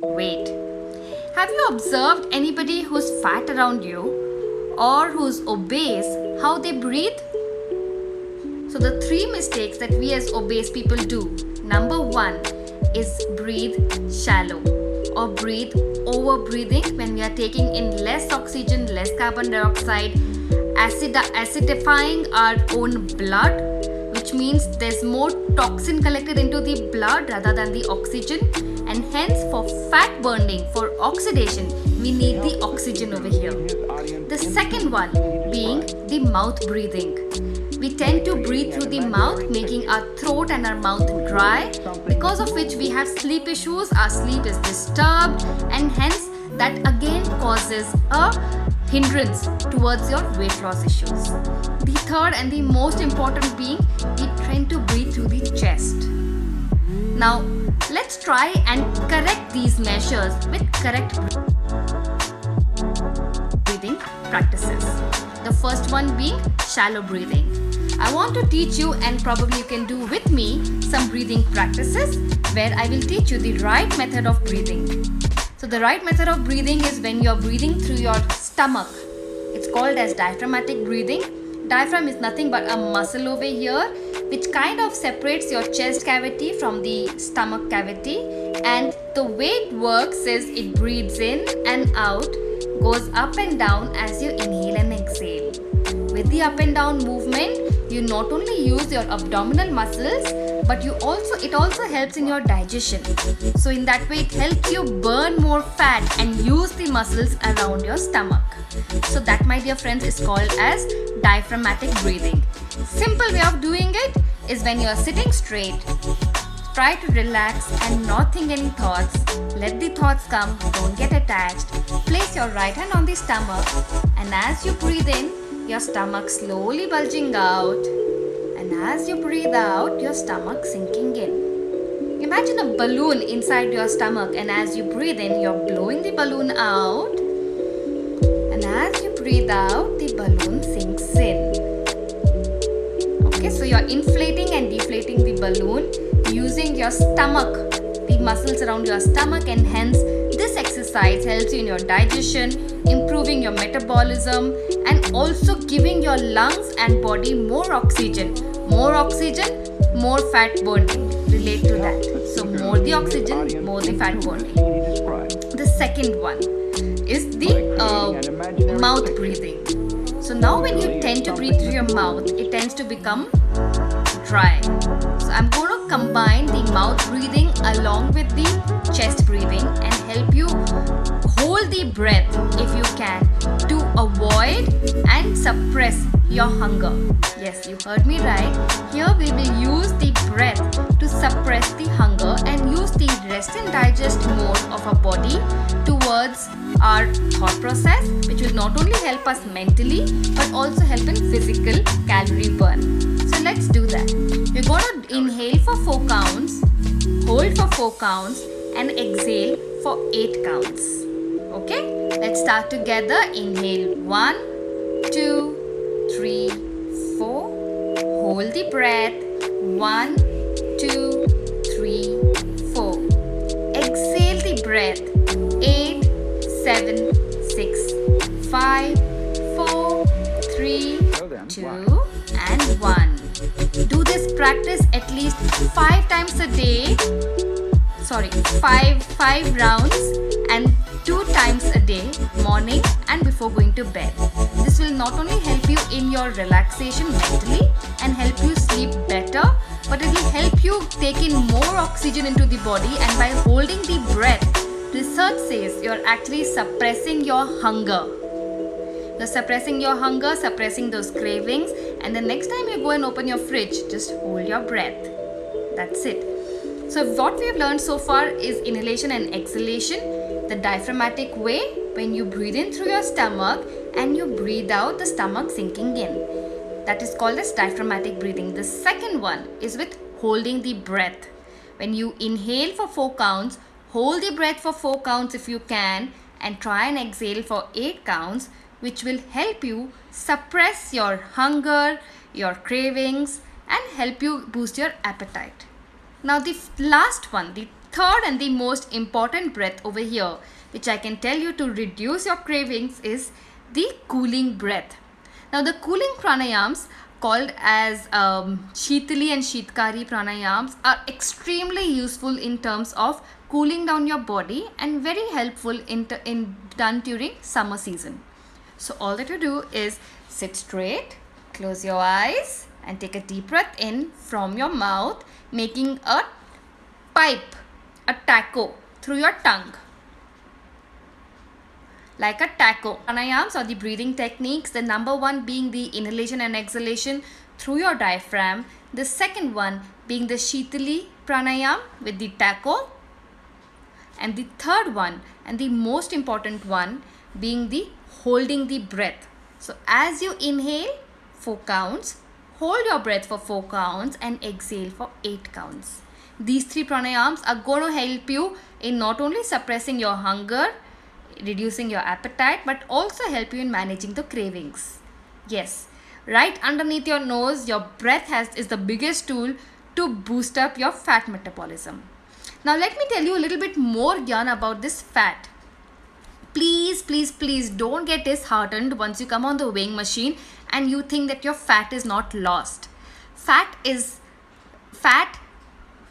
weight. Have you observed anybody who's fat around you or who's obese, how they breathe? So the 3 mistakes that we as obese people do. Number 1 is breathe shallow or breathe over breathing when we are taking in less oxygen, less carbon dioxide, acidifying our own blood, which means there's more toxin collected into the blood rather than the oxygen, and hence for fat burning, for oxidation, we need the oxygen over here. The second one being the mouth breathing. We tend to breathe through the mouth, making our throat and our mouth dry, because of which we have sleep issues, our sleep is disturbed, and hence that again causes a hindrance towards your weight loss issues. The third and the most important being, we tend to breathe through the chest. Now, let's try and correct these measures with correct breathing practices. The first one being shallow breathing. I want to teach you, and probably you can do with me, some breathing practices where I will teach you the right method of breathing. So the right method of breathing is when you are breathing through your stomach. It's called as diaphragmatic breathing. Diaphragm is nothing but a muscle over here which kind of separates your chest cavity from the stomach cavity, and the way it works is it breathes in and out, goes up and down as you inhale and exhale. With the up and down movement, you not only use your abdominal muscles, but it also helps in your digestion. So in that way, it helps you burn more fat and use the muscles around your stomach. So that, my dear friends, is called as diaphragmatic breathing. Simple way of doing it is when you are sitting straight, try to relax and not think any thoughts. Let the thoughts come, don't get attached. Place your right hand on the stomach, and as you breathe in, your stomach slowly bulging out, and as you breathe out, your stomach sinking in. Imagine a balloon inside your stomach, and as you breathe in, you're blowing the balloon out, and as you breathe out, the balloon sinks in. Okay, so you're inflating and deflating the balloon using your stomach, the muscles around your stomach, and hence this exercise helps you in your digestion, improving your metabolism, and also giving your lungs and body more oxygen. More oxygen, more fat burning. Relate to that. So more the oxygen, more the fat burning. The second one is the mouth breathing. So now when you tend to breathe through your mouth, it tends to become dry. So I'm going to combine the mouth breathing along with the chest breathing and help you hold the breath if you can to avoid and suppress your hunger. Yes, you heard me right. Here we will use the breath to suppress the hunger and use the rest and digest mode of our body towards our thought process, which will not only help us mentally but also help in physical calorie burn. So let's do that. We're going to inhale for 4 counts, hold for 4 counts, and exhale for 8 counts. Okay, let's start together. Inhale 1, 2, 3, 4. Hold the breath. 1, 2, 3, 4. Exhale the breath. 8, 7, 6, 5, 4, 3, 2, and 1. Do this practice at least 5 times a day. Sorry, 5 rounds, and 2 times a day, morning and before going to bed. This will not only help you in your relaxation mentally and help you sleep better, but it will help you take in more oxygen into the body, and by holding the breath, research says you're actually suppressing your hunger. You're suppressing your hunger, suppressing those cravings, and the next time you go and open your fridge, just hold your breath. That's it. So what we've learned so far is inhalation and exhalation. The diaphragmatic way, when you breathe in through your stomach and you breathe out, the stomach sinking in. That is called as diaphragmatic breathing. The second one is with holding the breath. When you inhale for 4 counts, hold the breath for 4 counts if you can, and try and exhale for 8 counts, which will help you suppress your hunger, your cravings, and help you boost your appetite. Now the last one, the third and the most important breath over here, which I can tell you to reduce your cravings, is the cooling breath. Now the cooling pranayams called as Shitali and Shitkari pranayams are extremely useful in terms of cooling down your body and very helpful in done during summer season. So all that you do is sit straight, close your eyes and take a deep breath in from your mouth, making a pipe, a taco through your tongue. Like a taco. Pranayams or the breathing techniques, the number one being the inhalation and exhalation through your diaphragm. The second one being the Shitali pranayam with the taco. And the third one and the most important one being the holding the breath. So as you inhale, 4 counts, hold your breath for 4 counts and exhale for 8 counts. These 3 pranayams are going to help you in not only suppressing your hunger, reducing your appetite, but also help you in managing the cravings. Yes, right underneath your nose, your breath is the biggest tool to boost up your fat metabolism. Now let me tell you a little bit more yarn about this fat. Please, please, please don't get disheartened once you come on the weighing machine and you think that your fat is not lost. Fat,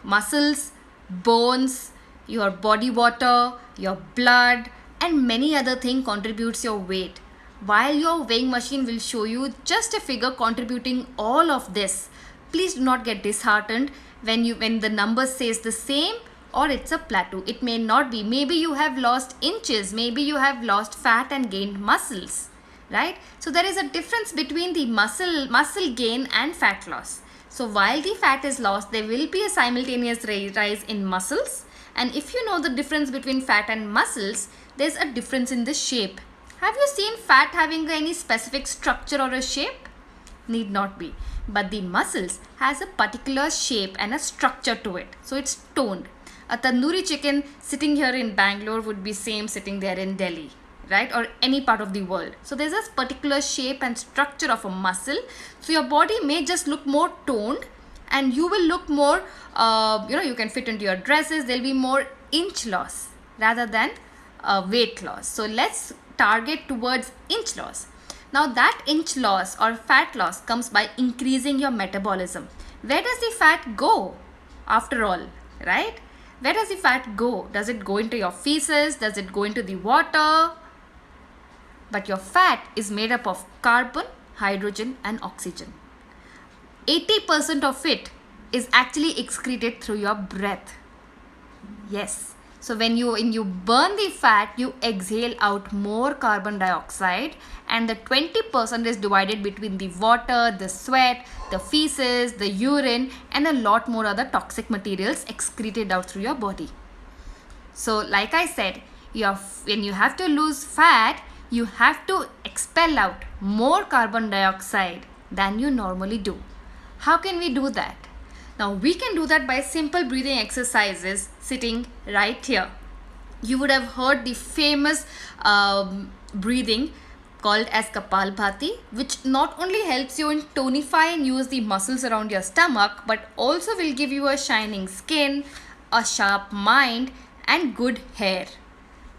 muscles, bones, your body water, your blood, and many other things contributes your weight. While your weighing machine will show you just a figure contributing all of this, please do not get disheartened when the number says the same or it's a plateau. It may not be. Maybe you have lost inches, maybe you have lost fat and gained muscles, right? So there is a difference between the muscle gain and fat loss. So while the fat is lost, there will be a simultaneous rise in muscles. And if you know the difference between fat and muscles, there's a difference in the shape. Have you seen fat having any specific structure or a shape? Need not be. But the muscles has a particular shape and a structure to it. So it's toned. A tandoori chicken sitting here in Bangalore would be same sitting there in Delhi, right? Or any part of the world. So there's a particular shape and structure of a muscle. So your body may just look more toned and you will look more, you can fit into your dresses. There'll be more inch loss rather than weight loss. So let's target towards inch loss. Now that inch loss or fat loss comes by increasing your metabolism. Where does the fat go after all, right? Where does the fat go? Does it go into your feces? Does it go into the water? But your fat is made up of carbon, hydrogen and oxygen. 80% of it is actually excreted through your breath. Yes. So when you burn the fat, you exhale out more carbon dioxide, and the 20% is divided between the water, the sweat, the feces, the urine, and a lot more other toxic materials excreted out through your body. So like I said, when you have to lose fat, you have to expel out more carbon dioxide than you normally do. How can we do that? Now we can do that by simple breathing exercises sitting right here. You would have heard the famous breathing called as Kapalbhati, which not only helps you in tonify and use the muscles around your stomach, but also will give you a shining skin, a sharp mind and good hair,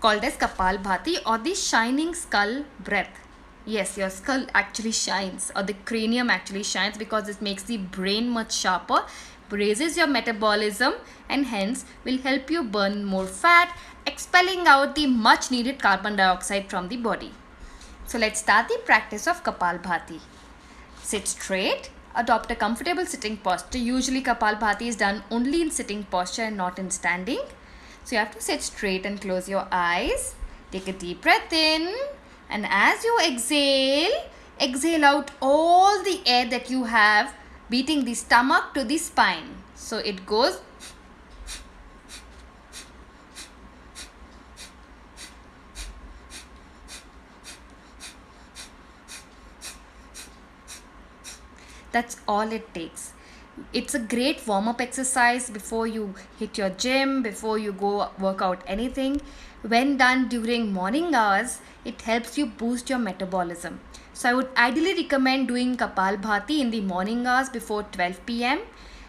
called as Kapalbhati or the shining skull breath. Yes, your skull actually shines, or the cranium actually shines, because it makes the brain much sharper, raises your metabolism, and hence will help you burn more fat, expelling out the much needed carbon dioxide from the body. So let's start the practice of Kapalbhati. Sit straight, adopt a comfortable sitting posture. Usually Kapalbhati is done only in sitting posture and not in standing. So you have to sit straight and close your eyes. Take a deep breath in. And as you exhale out all the air that you have, beating the stomach to the spine. So it goes. That's all it takes. It's a great warm-up exercise before you hit your gym, before you go work out anything. When done during morning hours, it helps you boost your metabolism. So I would ideally recommend doing Kapalbhati in the morning hours before 12 p.m.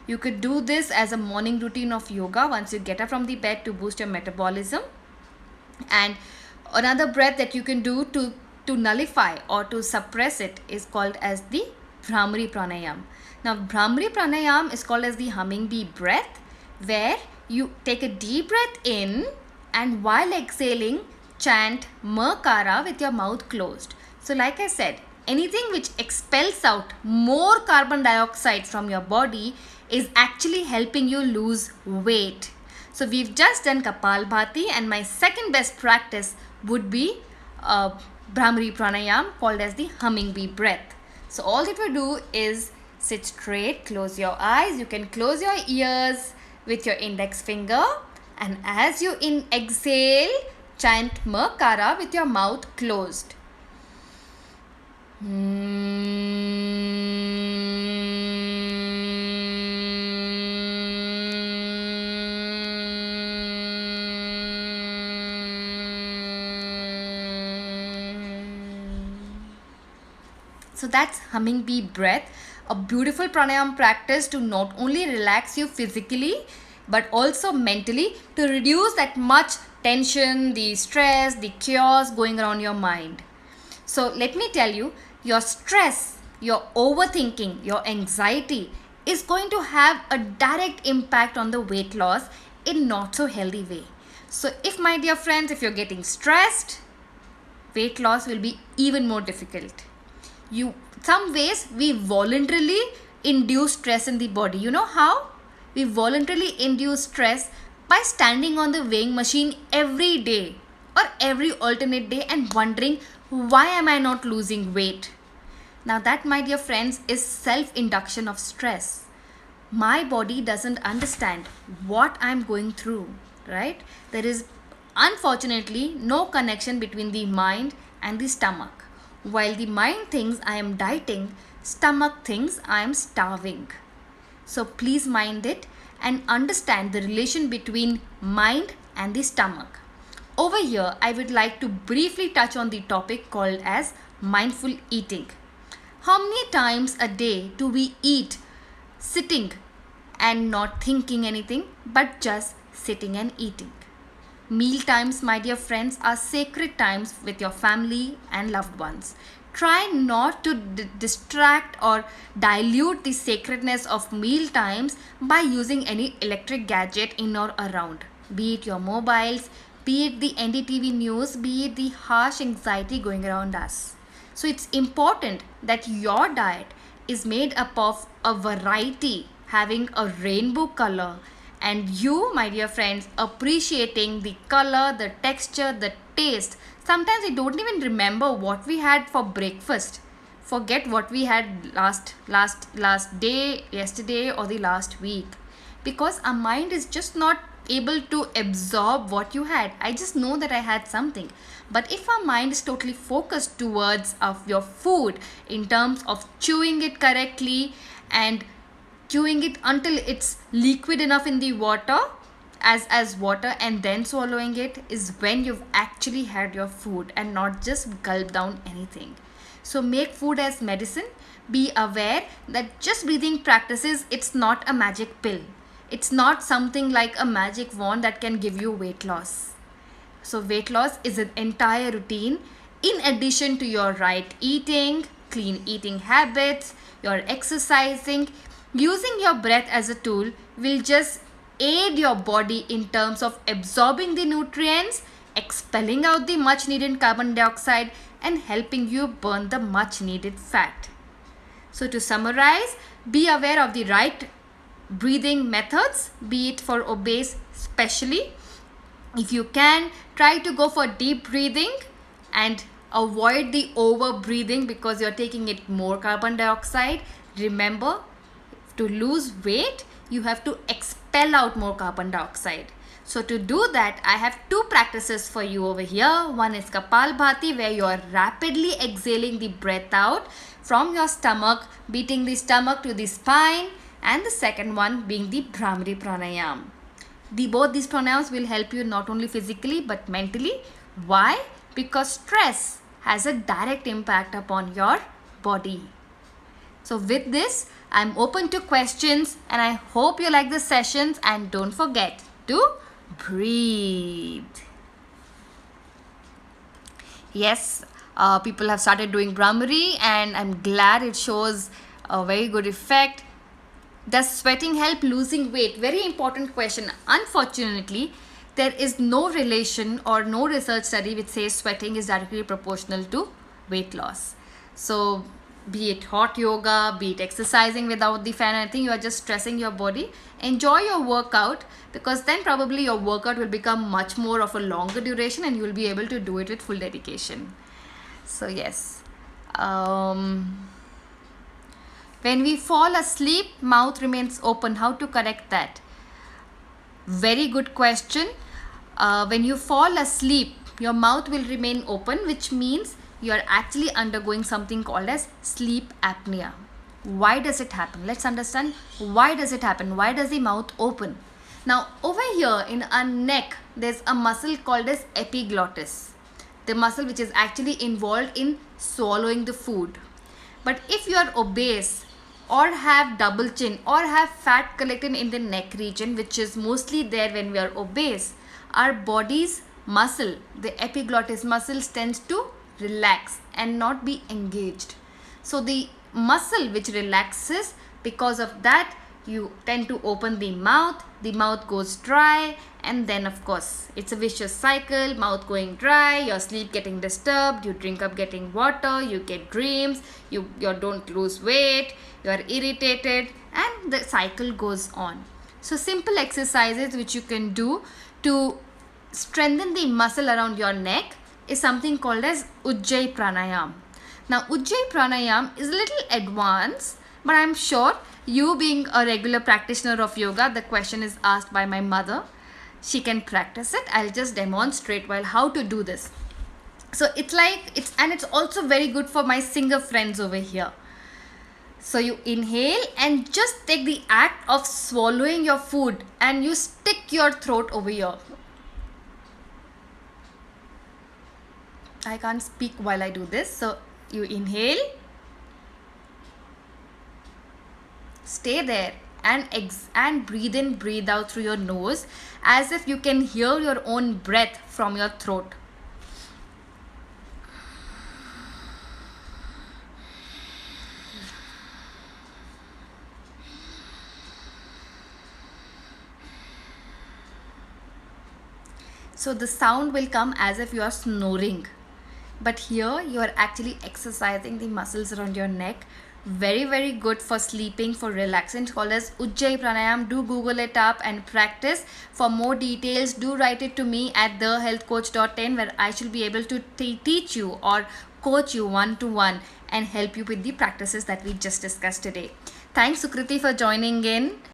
You could do this as a morning routine of yoga once you get up from the bed to boost your metabolism. And another breath that you can do to nullify or to suppress it is called as the Bhramari Pranayam. Now, Bhramari Pranayam is called as the humming bee breath, where you take a deep breath in and while exhaling, chant Makara with your mouth closed. So like I said, anything which expels out more carbon dioxide from your body is actually helping you lose weight. So we've just done Kapalbhati, and my second best practice would be Bhramari Pranayam, called as the humming bee breath. So all that we do is sit straight, close your eyes. You can close your ears with your index finger, and as you exhale, chant Makara with your mouth closed. So that's humming bee breath, a beautiful pranayam practice to not only relax you physically but also mentally, to reduce that much tension, the stress, the chaos going around your mind. So let me tell you, your stress, your overthinking, your anxiety is going to have a direct impact on the weight loss in not so healthy way. So if, my dear friends, if you're getting stressed, weight loss will be even more difficult. Some ways we voluntarily induce stress in the body. You know how? We voluntarily induce stress by standing on the weighing machine every day or every alternate day and wondering, why am I not losing weight? Now that, my dear friends, is self-induction of stress. My body doesn't understand what I'm going through, right? There is unfortunately no connection between the mind and the stomach. While the mind thinks I am dieting, stomach thinks I am starving. So please mind it and understand the relation between mind and the stomach. Over here, I would like to briefly touch on the topic called as mindful eating. How many times a day do we eat sitting and not thinking anything, but just sitting and eating? Meal times, my dear friends, are sacred times with your family and loved ones. Try not to distract or dilute the sacredness of meal times by using any electric gadget in or around, be it your mobiles, be it the NDTV news, be it the harsh anxiety going around us. So it's important that your diet is made up of a variety, having a rainbow color, and you, my dear friends, appreciating the color, the texture, the taste. Sometimes we don't even remember what we had for breakfast. Forget what we had last day, yesterday, or the last week, because our mind is just not able to absorb what you had. I just know that I had something. But if our mind is totally focused towards of your food in terms of chewing it correctly and chewing it until it's liquid enough in the water as water and then swallowing it, is when you've actually had your food and not just gulp down anything. So make food as medicine. Be aware that just breathing practices, it's not a magic pill. It's not something like a magic wand that can give you weight loss. So weight loss is an entire routine in addition to your right eating, clean eating habits, your exercising. Using your breath as a tool will just aid your body in terms of absorbing the nutrients, expelling out the much needed carbon dioxide, and helping you burn the much needed fat. So to summarize, be aware of the right breathing methods, be it for obese especially. If you can, try to go for deep breathing and avoid the over breathing because you're taking it more carbon dioxide. Remember, to lose weight, you have to expel out more carbon dioxide. So to do that, I have two practices for you over here. One is Kapalbhati, where you are rapidly exhaling the breath out from your stomach, beating the stomach to the spine. And the second one being the Bhramari Pranayam. Both these pranayams will help you not only physically but mentally. Why? Because stress has a direct impact upon your body. So with this, I'm open to questions and I hope you like the sessions, and don't forget to breathe. Yes, people have started doing Brahmari and I'm glad it shows a very good effect. Does sweating help losing weight? Very important question. Unfortunately, there is no relation or no research study which says sweating is directly proportional to weight loss. So, be it hot yoga, be it exercising without the fan, I think you are just stressing your body. Enjoy your workout, because then probably your workout will become much more of a longer duration and you will be able to do it with full dedication. So, yes. When we fall asleep, mouth remains open. How to correct that? Very good question. When you fall asleep, your mouth will remain open, which means you are actually undergoing something called as sleep apnea. Why does it happen? Let's understand why does it happen. Why does the mouth open? Now, over here in our neck, there's a muscle called as epiglottis. The muscle which is actually involved in swallowing the food. But if you are obese or have double chin or have fat collected in the neck region, which is mostly there when we are obese, our body's muscle, the epiglottis muscle, tends to relax and not be engaged. So the muscle which relaxes, because of that you tend to open the mouth goes dry, and then of course it's a vicious cycle. Mouth going dry, your sleep getting disturbed, you drink up getting water, you get dreams, you don't lose weight, you are irritated, and the cycle goes on. So simple exercises which you can do to strengthen the muscle around your neck is something called as Ujjayi Pranayam. Now Ujjayi Pranayam is a little advanced, but I'm sure you being a regular practitioner of yoga, the question is asked by my mother, she can practice it. I'll just demonstrate while how to do this. So it's also very good for my singer friends over here. So you inhale and just take the act of swallowing your food and you stick your throat over here. I can't speak while I do this. So you inhale, stay there, and breathe in, breathe out through your nose as if you can hear your own breath from your throat. So the sound will come as if you are snoring, but here you are actually exercising the muscles around your neck. Very, very good for sleeping, for relaxing. It's called as Ujjayi Pranayam. Do Google it up and practice. For more details, do write it to me at thehealthcoach.in, where I shall be able to teach you or coach you one-to-one and help you with the practices that we just discussed today. Thanks, Sukriti, for joining in.